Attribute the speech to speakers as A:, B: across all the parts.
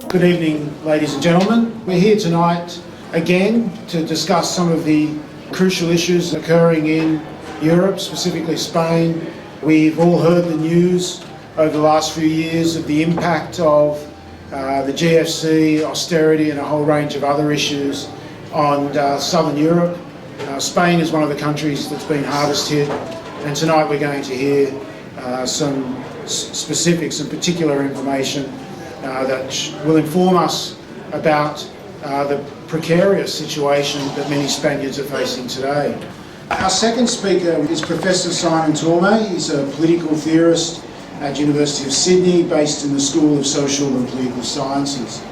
A: Good evening, ladies and gentlemen. We're here tonight again to discuss some of the crucial issues occurring in Europe, specifically Spain. We've all heard the news over the last few years of the impact of the GFC, austerity and a whole range of other issues on southern Europe. Spain is one of the countries that's been hardest hit, and tonight we're going to hear some specifics and particular information that will inform us about the precarious situation that many Spaniards are facing today. Our second speaker is Professor Simon Tormey. He's a political theorist at University of Sydney, based in the School of Social and Political Sciences.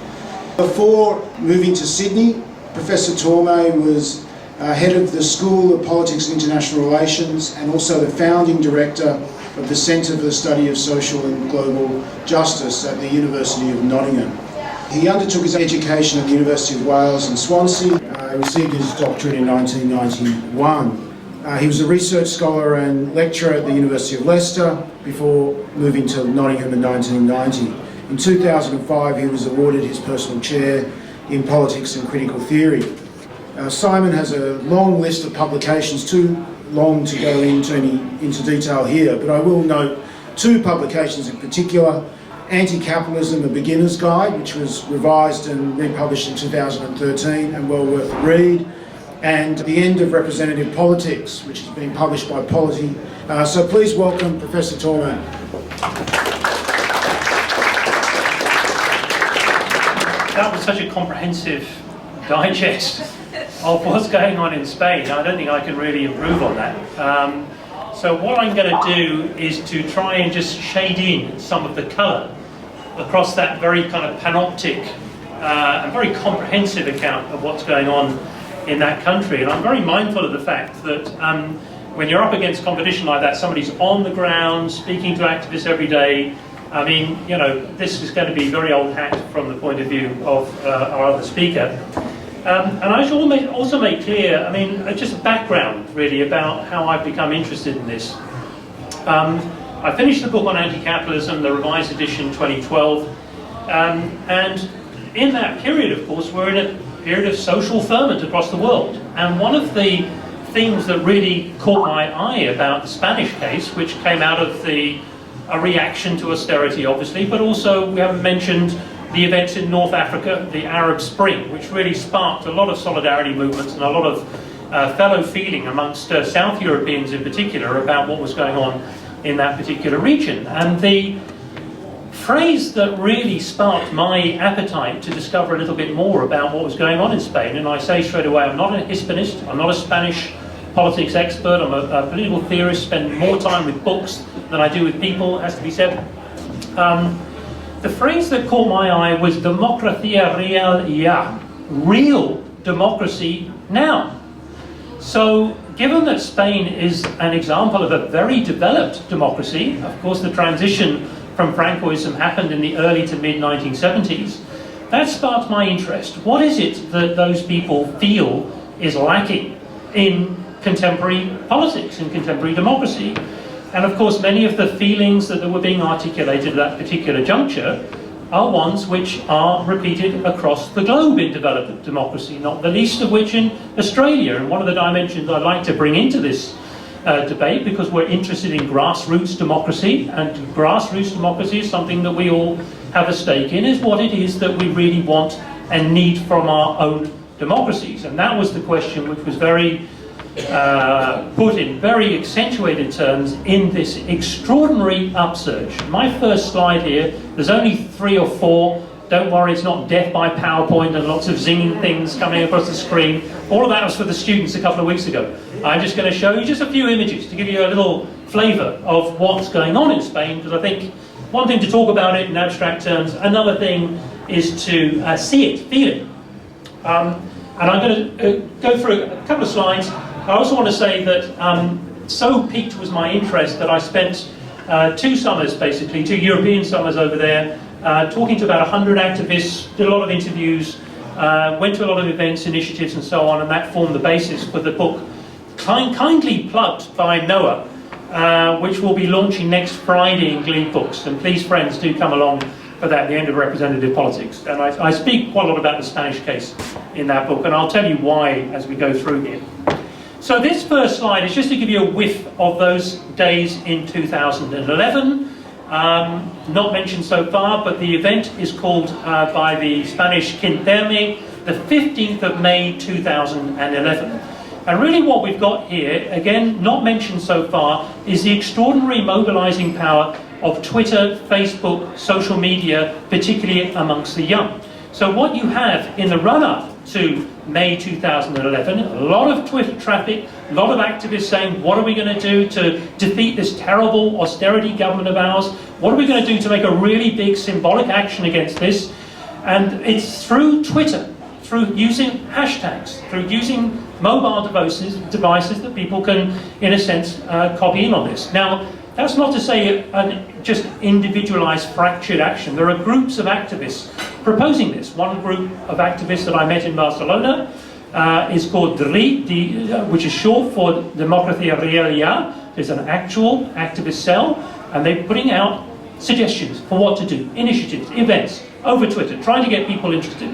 A: Before moving to Sydney, Professor Tormey was head of the School of Politics and International Relations and also the founding director of the Centre for the Study of Social and Global Justice at the University of Nottingham. He undertook his education at the University of Wales in Swansea. He received his doctorate in 1991. He was a research scholar and lecturer at the University of Leicester before moving to Nottingham in 1990. In 2005, he was awarded his personal chair in politics and critical theory. Simon has a long list of publications, too long to go into detail here, but I will note two publications in particular: Capitalism, A Beginner's Guide, which was revised and republished in 2013 and well worth a read, and The End of Representative Politics, which has been published by Polity. So please welcome Professor Tormey.
B: That was such a comprehensive digest of what's going on in Spain. I don't think I can really improve on that. So what I'm going to do is to try and just shade in some of the colour across that very kind of panoptic and very comprehensive account of what's going on in that country. And I'm very mindful of the fact that when you're up against competition like that, somebody's on the ground speaking to activists every day. I mean, you know, this is going to be very old hat from the point of view of our other speaker. And I should also make clear, I mean, just a background really about how I've become interested in this. I finished the book on anti-capitalism, the revised edition 2012, and in that period, of course, we're in a period of social ferment across the world. And one of the things that really caught my eye about the Spanish case, which came out of a reaction to austerity, obviously, but also we haven't mentioned the events in North Africa, the Arab Spring, which really sparked a lot of solidarity movements and a lot of fellow feeling amongst South Europeans in particular about what was going on in that particular region. And the phrase that really sparked my appetite to discover a little bit more about what was going on in Spain, and I say straight away, I'm not a Hispanist, I'm not a Spanish politics expert, I'm a political theorist, spend more time with books than I do with people, has to be said. The phrase that caught my eye was democracia real ya, real democracy now. So, given that Spain is an example of a very developed democracy, of course the transition from Francoism happened in the early to mid-1970s, that sparked my interest. What is it that those people feel is lacking in contemporary politics, in contemporary democracy? And of course, many of the feelings that were being articulated at that particular juncture are ones which are repeated across the globe in developed democracy, not the least of which in Australia. And one of the dimensions I'd like to bring into this debate, because we're interested in grassroots democracy, and grassroots democracy is something that we all have a stake in, is what it is that we really want and need from our own democracies. And that was the question which was very put in very accentuated terms in this extraordinary upsurge. My first slide here, there's only 3 or 4. Don't worry, it's not death by PowerPoint and lots of zinging things coming across the screen. All of that was for the students a couple of weeks ago. I'm just going to show you just a few images to give you a little flavour of what's going on in Spain, because I think one thing to talk about it in abstract terms, another thing is to see it, feel it. And I'm going to go through a couple of slides. I also want to say that so piqued was my interest that I spent 2 summers, basically, 2 European summers over there, talking to about 100 activists, did a lot of interviews, went to a lot of events, initiatives and so on, and that formed the basis for the book, kindly plugged by Noah, which will be launching next Friday in Glean Books. And please, friends, do come along for for that, the end of representative politics. And I speak quite a lot about the Spanish case in that book, and I'll tell you why as we go through here. So this first slide is just to give you a whiff of those days in 2011. Not mentioned so far, but the event is called by the Spanish Tormey the 15th of May 2011. And really what we've got here, again, not mentioned so far, is the extraordinary mobilizing power of Twitter, Facebook, social media, particularly amongst the young. So what you have in the run-up to May 2011, a lot of Twitter traffic, a lot of activists saying, what are we going to do to defeat this terrible austerity government of ours? What are we going to do to make a really big symbolic action against this? And it's through Twitter, through using hashtags, through using mobile devices that people can, in a sense, copy in on this. Now, that's not to say just individualized, fractured action. There are groups of activists proposing this. One group of activists that I met in Barcelona is called DRI, which is short for Democracia Realia. There's an actual activist cell, and they're putting out suggestions for what to do, initiatives, events, over Twitter, trying to get people interested.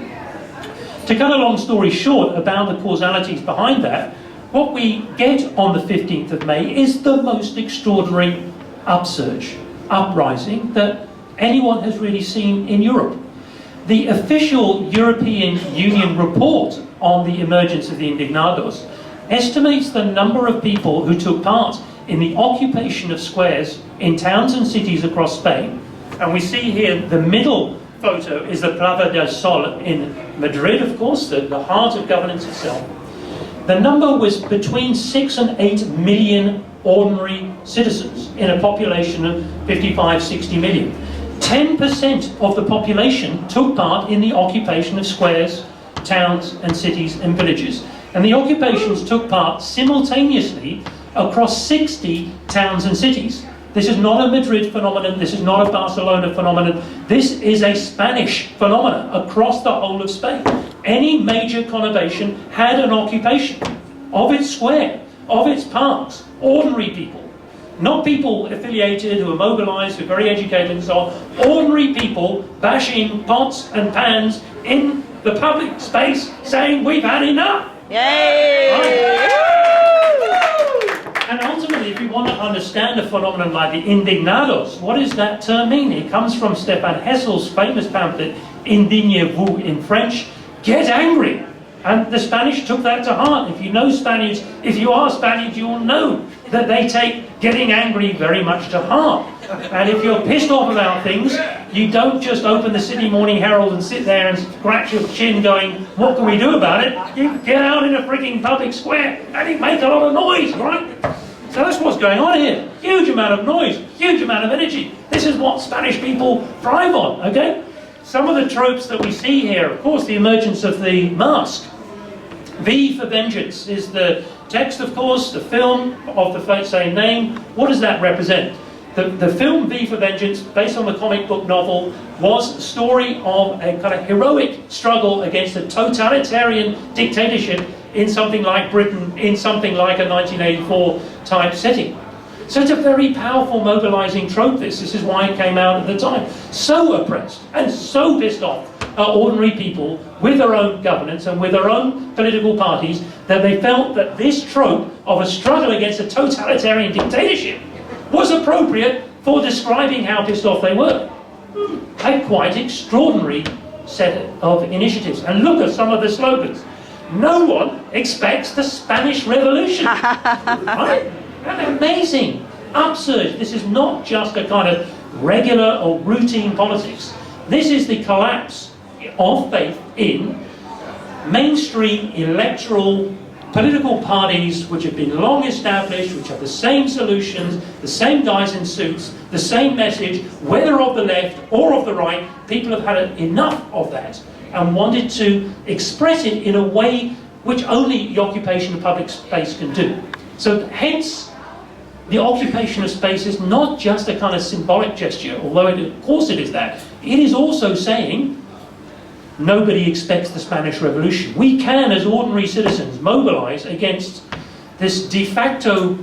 B: To cut a long story short about the causalities behind that, what we get on the 15th of May is the most extraordinary upsurge, uprising that anyone has really seen in Europe. The official European Union report on the emergence of the Indignados estimates the number of people who took part in the occupation of squares in towns and cities across Spain. And we see here the middle photo is the Plaza del Sol in Madrid, of course, the heart of governance itself. The number was between 6 and 8 million ordinary citizens in a population of 55, 60 million. 10% of the population took part in the occupation of squares, towns and cities and villages. And the occupations took part simultaneously across 60 towns and cities. This is not a Madrid phenomenon, this is not a Barcelona phenomenon, this is a Spanish phenomenon across the whole of Spain. Any major conurbation had an occupation of its square, of its parks, ordinary people. Not people affiliated who are mobilized, who are very educated and so on. Ordinary people bashing pots and pans in the public space saying, we've had enough.
C: Yay!
B: Right? And ultimately, if you want to understand a phenomenon like the Indignados, what does that term mean? It comes from Stefan Hessel's famous pamphlet, Indignez-vous in French, get angry. And the Spanish took that to heart. If you know Spaniards, if you are Spaniards, you will know that they take getting angry very much to heart. And if you're pissed off about things, you don't just open the Sydney Morning Herald and sit there and scratch your chin going, what can we do about it? You get out in a freaking public square and you make a lot of noise, right? So that's what's going on here. Huge amount of noise, huge amount of energy. This is what Spanish people thrive on, okay? Some of the tropes that we see here, of course, the emergence of the mask. V for Vengeance is the text, of course, the film of the same name. What does that represent? The film V for Vengeance, based on the comic book novel, was a story of a kind of heroic struggle against a totalitarian dictatorship in something like Britain, in something like a 1984 type setting. So it's a very powerful mobilizing trope, this is why it came out at the time. So oppressed and so pissed off are ordinary people with their own governance and with their own political parties that they felt that this trope of a struggle against a totalitarian dictatorship was appropriate for describing how pissed off they were. A quite extraordinary set of initiatives. And look at some of the slogans. No one expects the Spanish Revolution. Right? An amazing upsurge. This is not just a kind of regular or routine politics. This is the collapse of faith in mainstream electoral political parties which have been long established, which have the same solutions, the same guys in suits, the same message, whether of the left or of the right. People have had enough of that and wanted to express it in a way which only the occupation of public space can do. So hence, the occupation of space is not just a kind of symbolic gesture, although of course it is that. It is also saying, nobody expects the Spanish Revolution. We can, as ordinary citizens, mobilize against this de facto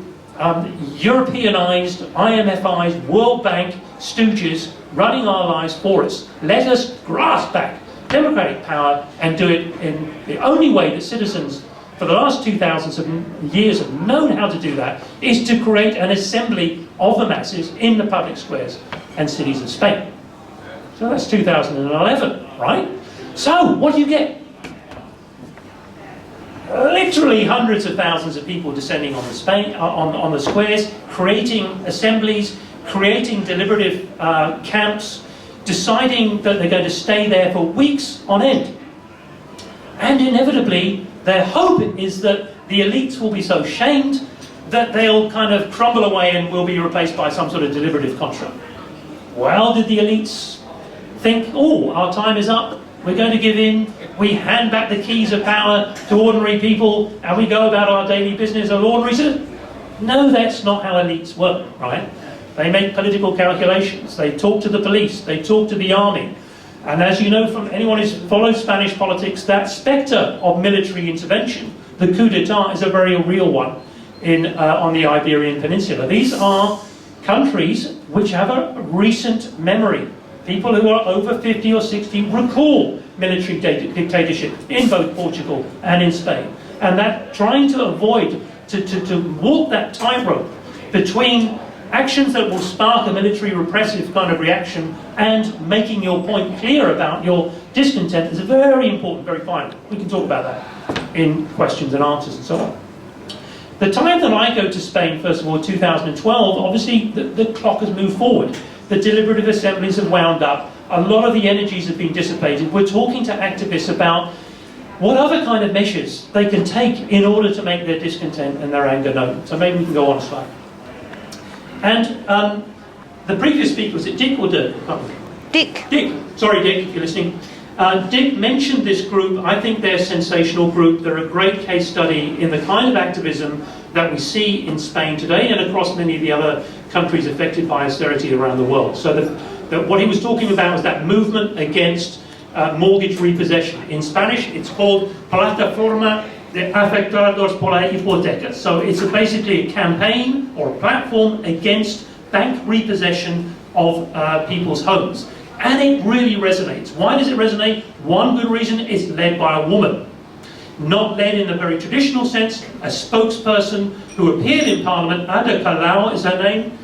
B: Europeanized, IMFized, World Bank stooges running our lives for us. Let us grasp back democratic power and do it in the only way that citizens for the last 2,000 years have known how to do that, is to create an assembly of the masses in the public squares and cities of Spain. So that's 2011, right? So what do you get? Literally hundreds of thousands of people descending on the squares, creating assemblies, creating deliberative camps, deciding that they're going to stay there for weeks on end. And inevitably, their hope is that the elites will be so shamed that they'll kind of crumble away and will be replaced by some sort of deliberative construct. Well, did the elites think, oh, our time is up, we're going to give in, we hand back the keys of power to ordinary people, and we go about our daily business of ordinary citizens? No, that's not how elites work, right? They make political calculations, they talk to the police, they talk to the army. And as you know from anyone who's followed Spanish politics, that spectre of military intervention, the coup d'etat, is a very real one on the Iberian Peninsula. These are countries which have a recent memory. People who are over 50 or 60 recall military dictatorship in both Portugal and in Spain. And that trying to avoid, to walk that tightrope between actions that will spark a military repressive kind of reaction and making your point clear about your discontent is very important, very fine. We can talk about that in questions and answers and so on. The time that I go to Spain, first of all, 2012, obviously the clock has moved forward. The deliberative assemblies have wound up. A lot of the energies have been dissipated. We're talking to activists about what other kind of measures they can take in order to make their discontent and their anger known. So maybe we can go on a slide. And the previous speaker, was it Dick or Dirk?
C: Dick.
B: Dick. Sorry, Dick, if you're listening. Dick mentioned this group. I think they're a sensational group. They're a great case study in the kind of activism that we see in Spain today and across many of the other countries affected by austerity around the world. So what he was talking about was that movement against mortgage repossession. In Spanish, it's called Plataforma de Afectados por la Hipoteca. So it's basically a campaign or a platform against bank repossession of people's homes. And it really resonates. Why does it resonate? One good reason, it's led by a woman. Not led in the very traditional sense, a spokesperson who appeared in Parliament. Ada Colau is her name.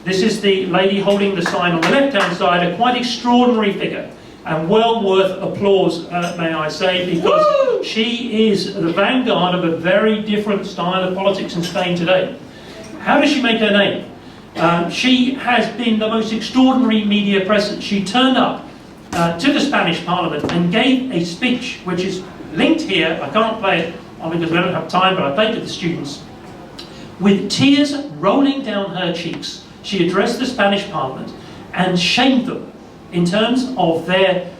B: This is the lady holding the sign on the left-hand side, a quite extraordinary figure. And well worth applause, may I say, because she is the vanguard of a very different style of politics in Spain today. How does she make her name? She has been the most extraordinary media presence. She turned up to the Spanish Parliament and gave a speech which is linked here. I can't play it because we don't have time, but I played it to the students. With tears rolling down her cheeks, she addressed the Spanish Parliament and shamed them in terms of their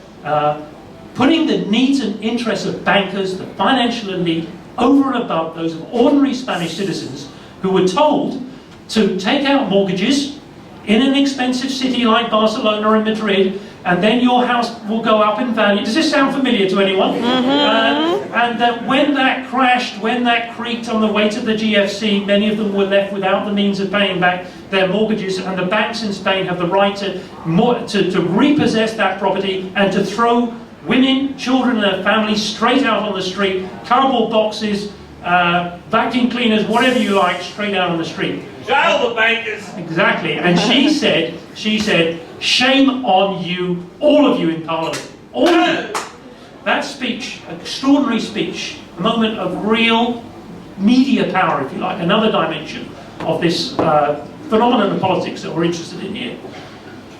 B: putting the needs and interests of bankers, the financial elite, over and above those of ordinary Spanish citizens who were told to take out mortgages in an expensive city like Barcelona or Madrid, and then your house will go up in value. Does this sound familiar to anyone? Mm-hmm. And that when that crashed, when that creaked on the way to the GFC, many of them were left without the means of paying back their mortgages, and the banks in Spain have the right to repossess that property and to throw women, children and their families straight out on the street, cardboard boxes, vacuum cleaners, whatever you like, straight out on the street.
D: Jail the bankers!
B: Exactly. And she said, shame on you, all of you in Parliament. All of you. That speech, extraordinary speech, a moment of real media power, if you like, another dimension of this phenomenon of politics that we're interested in here.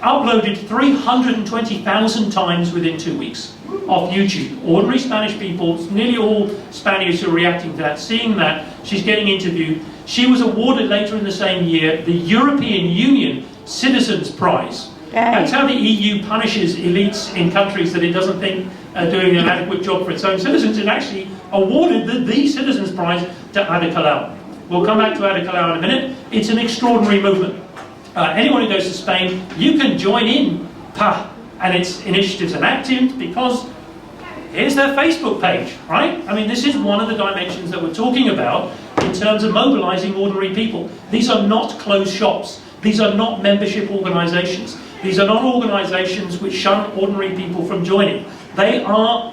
B: Uploaded 320,000 times within 2 weeks off YouTube. Ordinary Spanish people, nearly all Spaniards who are reacting to that, seeing that, she's getting interviewed. She was awarded later in the same year the European Union Citizens Prize. That's how the EU punishes elites in countries that it doesn't think are doing an adequate job for its own citizens. It actually awarded the Citizens Prize to Ada Colau. We'll come back to Ada Colau in a minute. It's an extraordinary movement. Anyone who goes to Spain, you can join in PAH and its initiatives and actions, because here's their Facebook page, right? I mean, this is one of the dimensions that we're talking about in terms of mobilizing ordinary people. These are not closed shops. These are not membership organisations. These are not organisations which shun ordinary people from joining. They are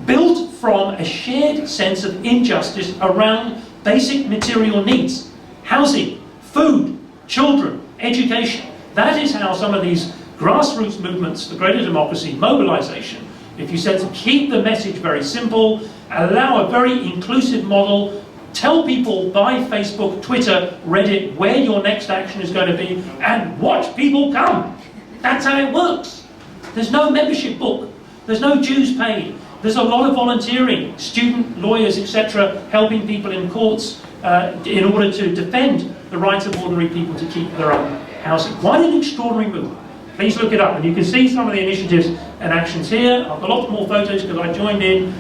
B: built from a shared sense of injustice around basic material needs. Housing, food, children, education. That is how some of these grassroots movements for greater democracy, mobilisation, if you said to keep the message very simple, allow a very inclusive model, tell people by Facebook, Twitter, Reddit where your next action is going to be, and watch people come. That's how it works. There's no membership book. There's no dues paid. There's a lot of volunteering, student, lawyers, etc., helping people in courts in order to defend the rights of ordinary people to keep their own housing. Quite an extraordinary movement. Please look it up, and you can see some of the initiatives and actions here. I've got lots more photos because I joined in.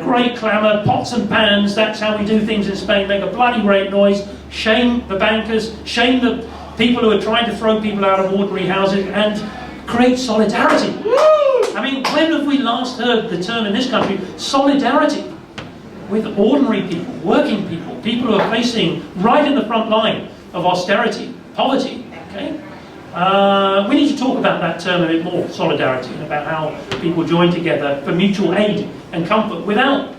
B: Great clamour, pots and pans, that's how we do things in Spain, make a bloody great noise, shame the bankers, shame the people who are trying to throw people out of ordinary houses, and create solidarity. I mean, when have we last heard the term in this country, solidarity, with ordinary people, working people, people who are facing right in the front line of austerity, poverty, okay? We need to talk about that term a bit more, solidarity, and about how people join together for mutual aid and comfort without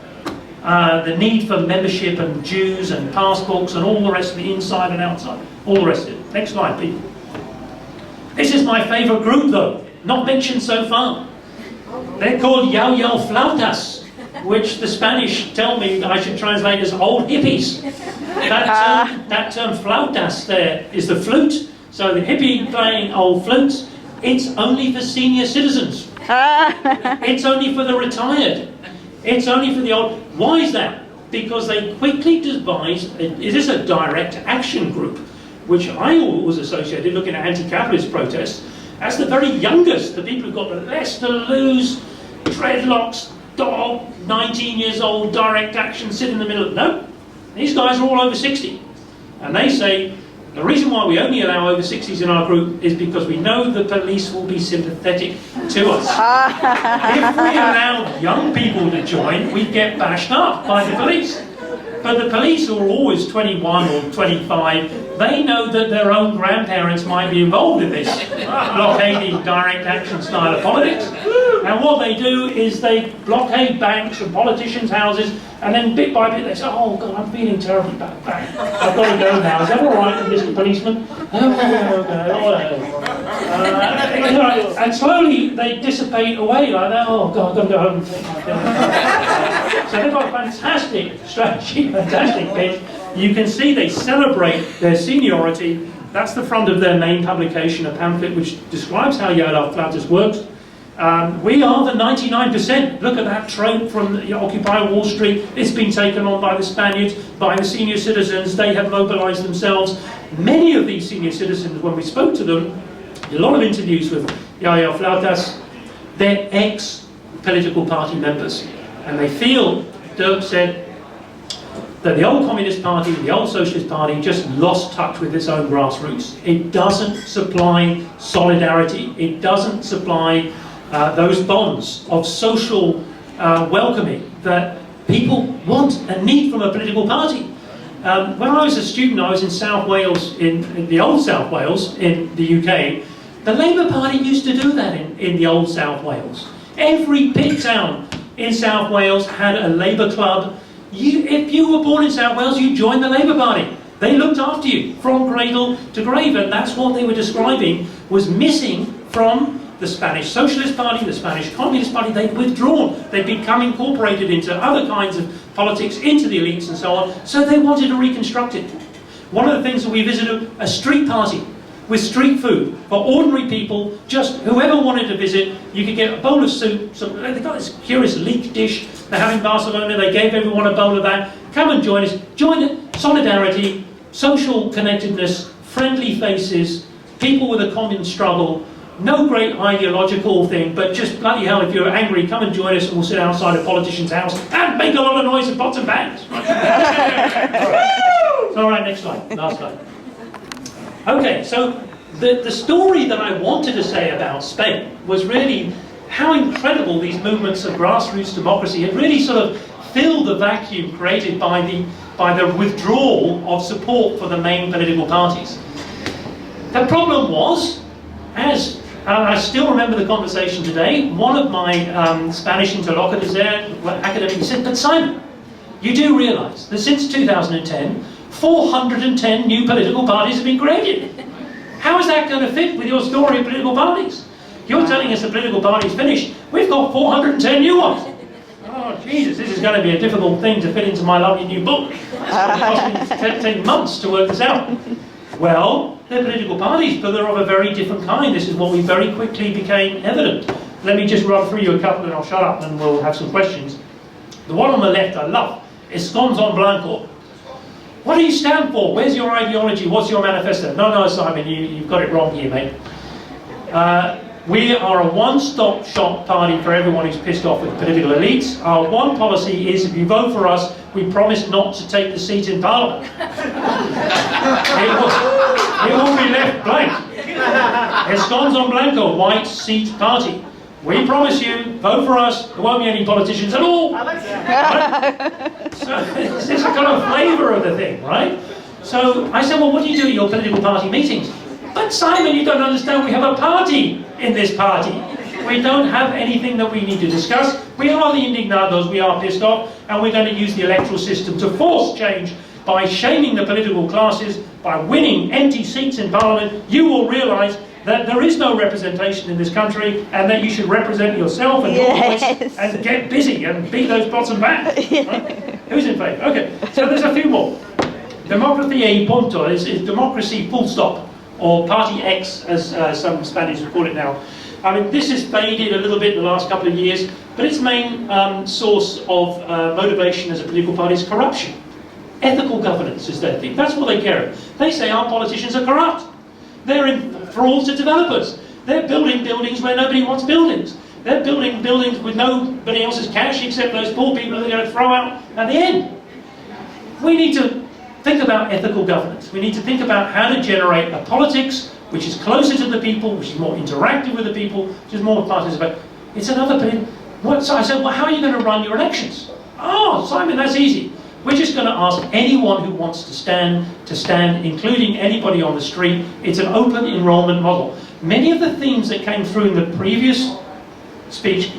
B: the need for membership and dues and passbooks and all the rest of the inside and outside, all the rest of it. Next slide, please. This is my favourite group though, not mentioned so far. They're called Yao Yao Flautas, which the Spanish tell me I should translate as old hippies. That term flautas there is the flute. So the hippie playing old flutes, it's only for senior citizens. It's only for the retired. It's only for the old. Why is that? Because they quickly devised, is this a direct action group, which I was associated, looking at anti-capitalist protests, as the very youngest, the people who've got the less to lose, dreadlocks, dog, 19 years old, direct action, sit in the middle. No, these guys are all over 60. And they say, the reason why we only allow over 60s in our group is because we know the police will be sympathetic to us. If we allow young people to join, we get bashed up by the police. But the police, who are always 21 or 25, they know that their own grandparents might be involved in this blockading direct action style of politics. And what they do is they blockade banks and politicians' houses, and then bit by bit they say, oh God, I'm feeling terribly bad. I've got to go now. Is that all right, Mr. Policeman? And slowly they dissipate away like that. Oh God, I've got to go home and take my dinner. So they've got a fantastic strategy, fantastic pitch. You can see they celebrate their seniority. That's the front of their main publication, a pamphlet which describes how Yao Yao Flautas works. We are the 99%. Look at that trope from Occupy Wall Street. It's been taken on by the Spaniards, by the senior citizens. They have mobilised themselves. Many of these senior citizens, when we spoke to them, a lot of interviews with Yao Yao Flautas, they're ex-political party members. And they feel, Dirk said, that the old Communist Party, the old Socialist Party just lost touch with its own grassroots. It doesn't supply solidarity. It doesn't supply those bonds of social welcoming that people want and need from a political party. When I was a student, I was in South Wales, in the old South Wales, in the UK. The Labour Party used to do that in the old South Wales. Every pit town in South Wales had a Labour club. If you were born in South Wales, you joined the Labour Party. They looked after you from cradle to grave, and that's what they were describing was missing from the Spanish Socialist Party, the Spanish Communist Party. They'd withdrawn. They'd become incorporated into other kinds of politics, into the elites and so on, so they wanted to reconstruct it. One of the things that we visited, a street party with street food for ordinary people, just whoever wanted to visit. You could get a bowl of soup. They've got this curious leek dish they have in Barcelona. They gave everyone a bowl of that. Come and join us. Join it. Solidarity, social connectedness, friendly faces, people with a common struggle. No great ideological thing, but just bloody hell, if you're angry, come and join us and we'll sit outside a politician's house and make a lot of noise and pots and pans. All right, next slide. Last slide. Okay, so the story that I wanted to say about Spain was really how incredible these movements of grassroots democracy had really sort of filled the vacuum created by the withdrawal of support for the main political parties. The problem was, as I still remember the conversation today, one of my Spanish interlocutors there, academic, said, but Simon, you do realise that since 2010, 410 new political parties have been created. How is that going to fit with your story of political parties? You're telling us the political party's finished. We've got 410 new ones. Oh, Jesus, this is going to be a difficult thing to fit into my lovely new book. It's going to take months to work this out. Well, they're political parties, but they're of a very different kind. This is what we very quickly became evident. Let me just run through you a couple and I'll shut up and we'll have some questions. The one on the left I love. Escons en blanco. What do you stand for? Where's your ideology? What's your manifesto? No, Simon, you've got it wrong here, mate. We are a one-stop shop party for everyone who's pissed off with political elites. Our one policy is, if you vote for us, we promise not to take the seat in Parliament. It will be left blank. Escons en blanco, white seat party. We promise you, vote for us, there won't be any politicians at all. Right? So this is a kind of flavour of the thing, right? So I said, well, what do you do at your political party meetings? But Simon, you don't understand, we have a party in this party. We don't have anything that we need to discuss. We are the indignados, we are pissed off, and we're going to use the electoral system to force change by shaming the political classes, by winning empty seats in Parliament. You will realise that there is no representation in this country and that you should represent yourself and your voice and get busy and beat those bottom back. Right? Who's in favour? Okay, so there's a few more. Democracia y punto is democracy full stop, or Party X as some Spanish would call it now. I mean, this has faded a little bit in the last couple of years, but its main source of motivation as a political party is corruption. Ethical governance is their thing. That's what they care about. They say our politicians are corrupt. They're in fraud to developers. They're building buildings where nobody wants buildings. They're building buildings with nobody else's cash except those poor people they're going to throw out at the end. We need to think about ethical governance. We need to think about how to generate a politics which is closer to the people, which is more interactive with the people, which is more participatory. It's another thing. So I said, well, how are you going to run your elections? Oh, Simon, that's easy. We're just going to ask anyone who wants to stand, including anybody on the street. It's an open enrollment model. Many of the themes that came through in the previous speech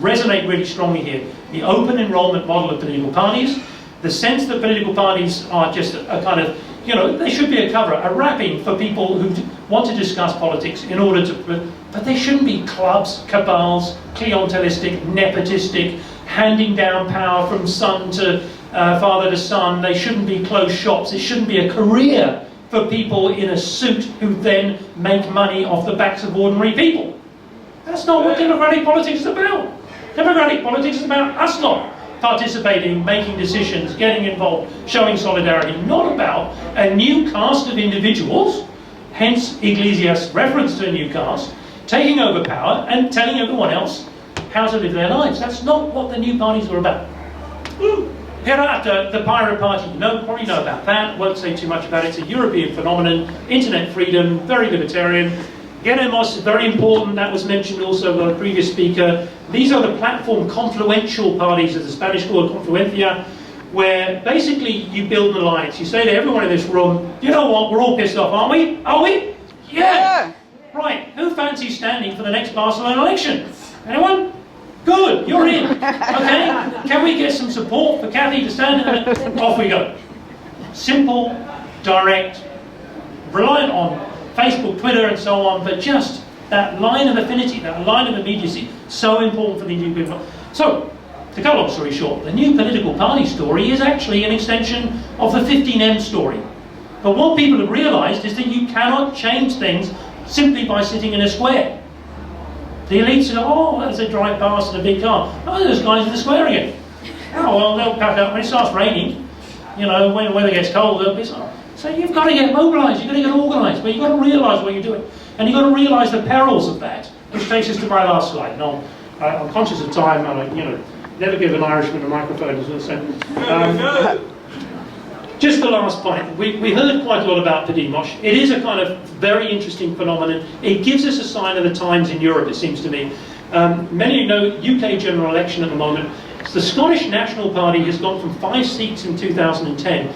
B: resonate really strongly here. The open enrollment model of political parties, the sense that political parties are just a kind of, they should be a cover, a wrapping for people who want to discuss politics in order to, but they shouldn't be clubs, cabals, clientelistic, nepotistic, handing down power from son to father to son. They shouldn't be closed shops. It shouldn't be a career for people in a suit who then make money off the backs of ordinary people. That's not what democratic politics is about. Democratic politics is about us lot participating, making decisions, getting involved, showing solidarity, not about a new caste of individuals, hence Iglesias' reference to a new caste, taking over power and telling everyone else how to live their lives. That's not what the new parties are about. Pirata, the pirate party, you probably know about that, won't say too much about it. It's a European phenomenon, internet freedom, very libertarian. Queremos is very important, that was mentioned also by the previous speaker. These are the platform confluential parties, as the Spanish call it, confluencia, where basically you build an alliance. You say to everyone in this room, you know what, we're all pissed off, aren't we? Are we? Yeah! Right, who fancies standing for the next Barcelona election? Anyone? Good, you're in. Okay, can we get some support for Kathy to stand in? Off we go. Simple, direct, reliant on Facebook, Twitter and so on, but just that line of affinity, that line of immediacy, so important for the new people. So, to cut a long story short, the new political party story is actually an extension of the 15M story. But what people have realised is that you cannot change things simply by sitting in a square. The elites go, oh, as they drive past in a big car, oh, those guys in the square again. Oh, well, they'll pack up when it starts raining, when the weather gets cold, they'll be so you've got to get mobilised, you've got to get organised, but you've got to realise what you're doing. And you've got to realise the perils of that, which takes us to my last slide. Now, I'm conscious of time, and never give an Irishman a microphone, as I said. Just the last point. We heard quite a lot about Podemos. It is a kind of very interesting phenomenon. It gives us a sign of the times in Europe, it seems to me. Many of you know, UK general election at the moment. The Scottish National Party has gone from 5 seats in 2010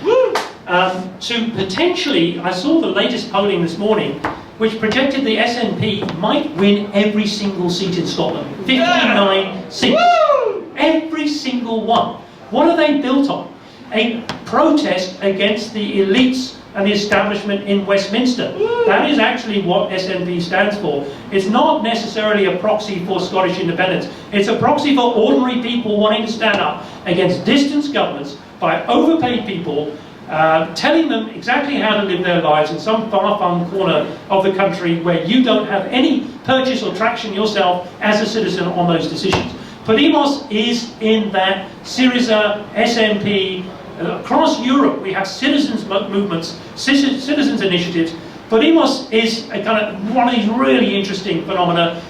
B: to potentially, I saw the latest polling this morning, which projected the SNP might win every single seat in Scotland. 59 seats. Every single one. What are they built on? A protest against the elites and the establishment in Westminster. That is actually what SNP stands for. It's not necessarily a proxy for Scottish independence. It's a proxy for ordinary people wanting to stand up against distant governments by overpaid people, telling them exactly how to live their lives in some far-flung corner of the country where you don't have any purchase or traction yourself as a citizen on those decisions. Podemos is in that. Syriza, SNP, across Europe we have citizens movements, citizens initiatives. Podemos is a kind of one of these really interesting phenomena.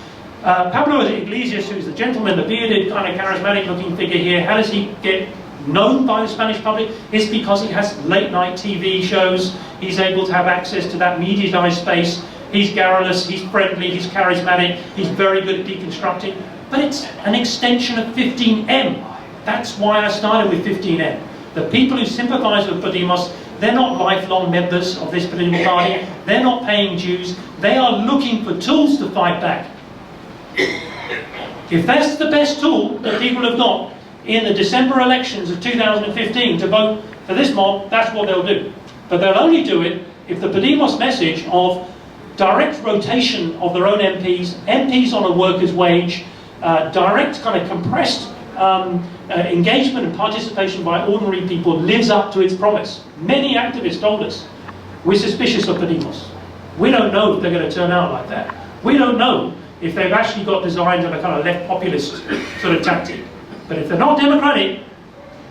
B: Pablo Iglesias, who's the gentleman, the bearded, kind of charismatic looking figure here, how does he get known by the Spanish public? It's because he has late night TV shows. He's able to have access to that mediatized space. He's garrulous, he's friendly, he's charismatic, he's very good at deconstructing. But it's an extension of 15M. That's why I started with 15M. The people who sympathise with Podemos, they're not lifelong members of this political party. They're not paying dues. They are looking for tools to fight back. If that's the best tool that people have got in the December elections of 2015 to vote for this mob, that's what they'll do. But they'll only do it if the Podemos message of direct rotation of their own MPs, MPs on a worker's wage, direct kind of compressed engagement and participation by ordinary people lives up to its promise. Many activists told us, we're suspicious of Podemos. We don't know if they're going to turn out like that. We don't know if they've actually got designs on a kind of left populist sort of tactic. But if they're not democratic,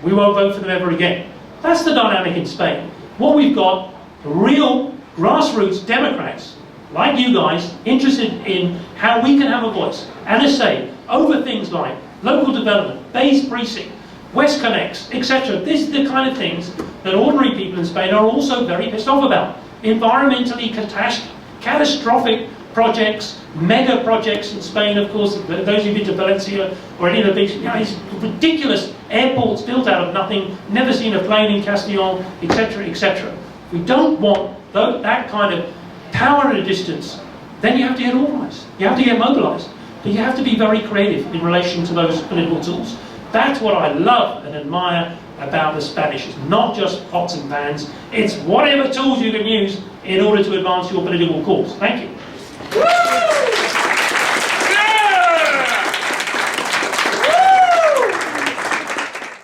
B: we won't vote for them ever again. That's the dynamic in Spain. What we've got, real grassroots Democrats, like you guys, interested in how we can have a voice and a say over things like local development, base precinct, West Connects, etc. This is the kind of things that ordinary people in Spain are also very pissed off about. Environmentally catastrophic projects, mega projects in Spain, of course. Those who've been to Valencia or any of the big, these ridiculous airports built out of nothing, never seen a plane in Castellón, etc., etc. We don't want that kind of power at a distance. Then you have to get organised. You have to get mobilised. But you have to be very creative in relation to those political tools. That's what I love and admire about the Spanish. It's not just pots and pans. It's whatever tools you can use in order to advance your political cause. Thank you.